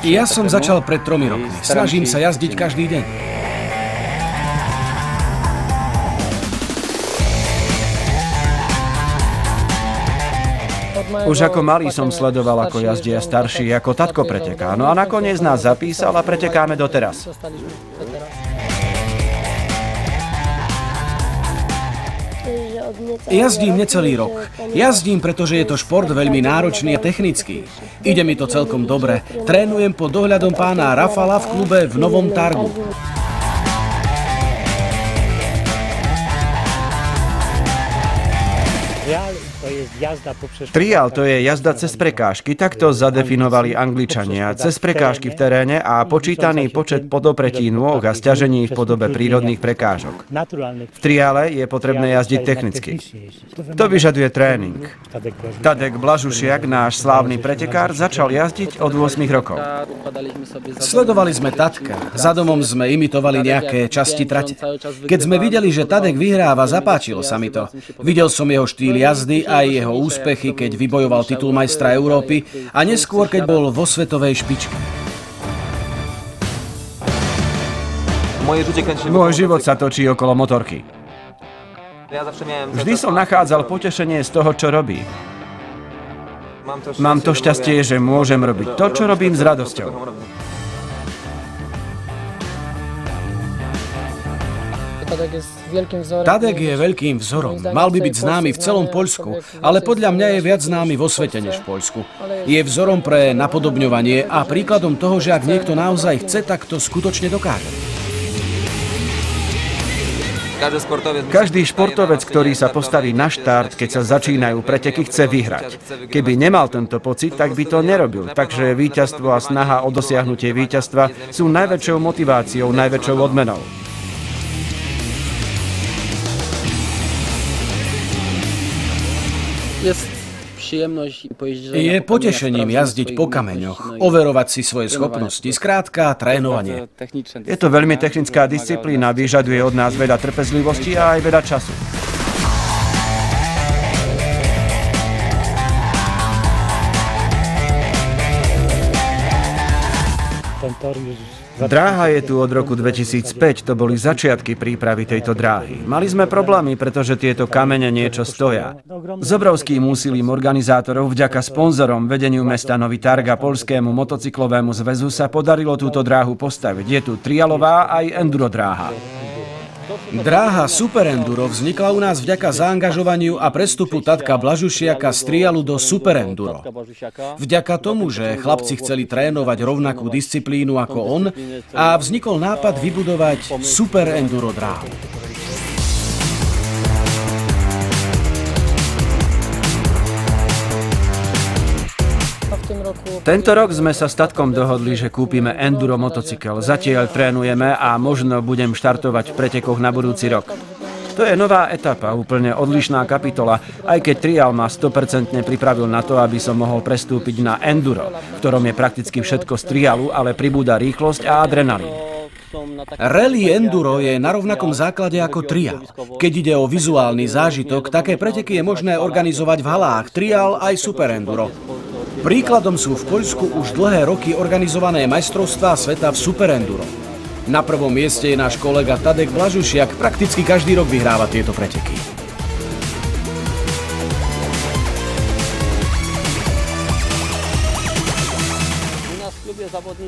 Ja som začal pred 3 rokmi. Snažím sa jazdiť každý deň. Už ako malý som sledoval, ako jazdia starší, ako tatko preteká. No a nakoniec nás zapísal a pretekáme doteraz. Jazdím necelý rok. Jazdím, pretože je to šport veľmi náročný a technický. Ide mi to celkom dobre. Trénujem pod dohľadom pána Rafala v klube v Novom Targu. Trial to je jazda cez prekážky, takto zadefinovali Angličania. Cez prekážky v teréne a počítaný počet podopretí nôh a sťažení v podobe prírodných prekážok. V triále je potrebné jazdiť technicky. To vyžaduje tréning. Tadek Blažušiak, náš slávny pretekár, začal jazdiť od 8 rokov. Sledovali sme Tadka. Za domom sme imitovali nejaké časti trate. Keď sme videli, že Tadek vyhráva, zapáčilo sa mi to. Videl som jeho štýl jazdy a jeho úspechy, keď vybojoval titul majstra Európy a neskôr, keď bol vo svetovej špičke. Môj život sa točí okolo motorky. Vždy som nachádzal potešenie z toho, čo robím. Mám to šťastie, že môžem robiť to, čo robím s radosťou. Tadek je veľkým vzorom. Mal by byť známy v celom Poľsku, ale podľa mňa je viac známy vo svete než v Poľsku. Je vzorom pre napodobňovanie a príkladom toho, že ak niekto naozaj chce, tak to skutočne dokáže. Každý športovec, ktorý sa postaví na štart, keď sa začínajú preteky, chce vyhrať. Keby nemal tento pocit, tak by to nerobil. Takže víťazstvo a snaha o dosiahnutie víťazstva sú najväčšou motiváciou, najväčšou odmenou. Je potešením jazdiť po kameňoch, overovať si svoje schopnosti, skrátka trénovanie. Je to veľmi technická disciplína, vyžaduje od nás veľa trpezlivosti a aj veľa času. Dráha je tu od roku 2005, to boli začiatky prípravy tejto dráhy. Mali sme problémy, pretože tieto kamene niečo stoja. S obrovským úsilím organizátorov, vďaka sponzorom, vedeniu mesta Nový Targ a Poľskému motocyklovému zväzu sa podarilo túto dráhu postaviť. Je tu trialová aj enduro dráha. Dráha Super Enduro vznikla u nás vďaka zaangažovaniu a prestupu Tadka Blažušiaka z trialu do Super Enduro. Vďaka tomu, že chlapci chceli trénovať rovnakú disciplínu ako on a vznikol nápad vybudovať Super Enduro dráhu. Tento rok sme sa s Tadkom dohodli, že kúpime enduro motocykel. Zatiaľ trénujeme a možno budem štartovať v pretekoch na budúci rok. To je nová etapa, úplne odlišná kapitola, aj keď trial ma 100% pripravil na to, aby som mohol prestúpiť na enduro, v ktorom je prakticky všetko z trialu, ale pribúda rýchlosť a adrenalín. Rally enduro je na rovnakom základe ako trial. Keď ide o vizuálny zážitok, také preteky je možné organizovať v halách trial aj super enduro. Príkladom sú v Poľsku už dlhé roky organizované majstrovstvá sveta v super enduro. Na prvom mieste je náš kolega Tadek Blažušiak, prakticky každý rok vyhráva tieto preteky.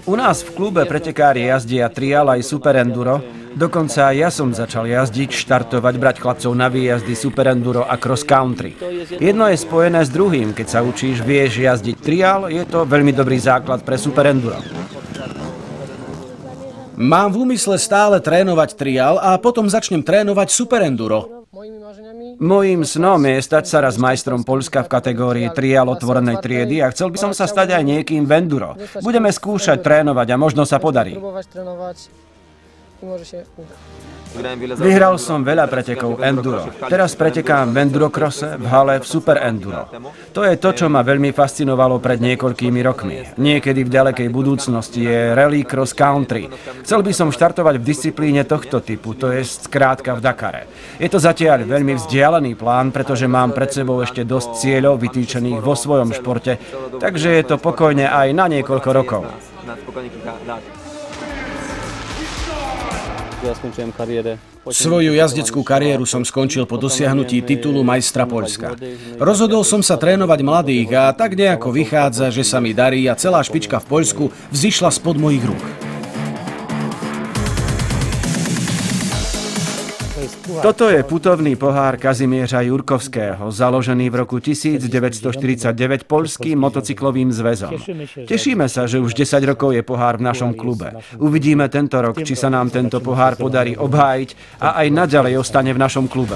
U nás v klube pretekári jazdia trial aj super enduro. Dokonca ja som začal jazdiť, štartovať, brať chlapcov na výjazdy super enduro a cross country. Jedno je spojené s druhým. Keď sa učíš, vieš jazdiť trial, je to veľmi dobrý základ pre super enduro. Mám v úmysle stále trénovať trial a potom začnem trénovať super enduro. Mojím snom je stať sa raz majstrom Poľska v kategórii trial otvorenej triedy a chcel by som sa stať aj niekým v enduro. Budeme skúšať trénovať a možno sa podarí. Vyhral som veľa pretekov enduro. Teraz pretekám v endurocrosse, v hale, v super enduro. To je to, čo ma veľmi fascinovalo pred niekoľkými rokmi. Niekedy v ďalekej budúcnosti je rally cross country. Chcel by som štartovať v disciplíne tohto typu, to je skrátka v Dakare. Je to zatiaľ veľmi vzdialený plán, pretože mám pred sebou ešte dosť cieľov vytýčených vo svojom športe, takže je to pokojne aj na niekoľko rokov. Svoju jazdeckú kariéru som skončil po dosiahnutí titulu majstra Poľska. Rozhodol som sa trénovať mladých a tak nejako vychádza, že sa mi darí a celá špička v Poľsku vzišla spod mojich rúk. Toto je putovný pohár Kazimierza Jurkovského, založený v roku 1949 Poľským motocyklovým zväzom. Tešíme sa, že už 10 rokov je pohár v našom klube. Uvidíme tento rok, či sa nám tento pohár podarí obhájiť a aj naďalej ostane v našom klube.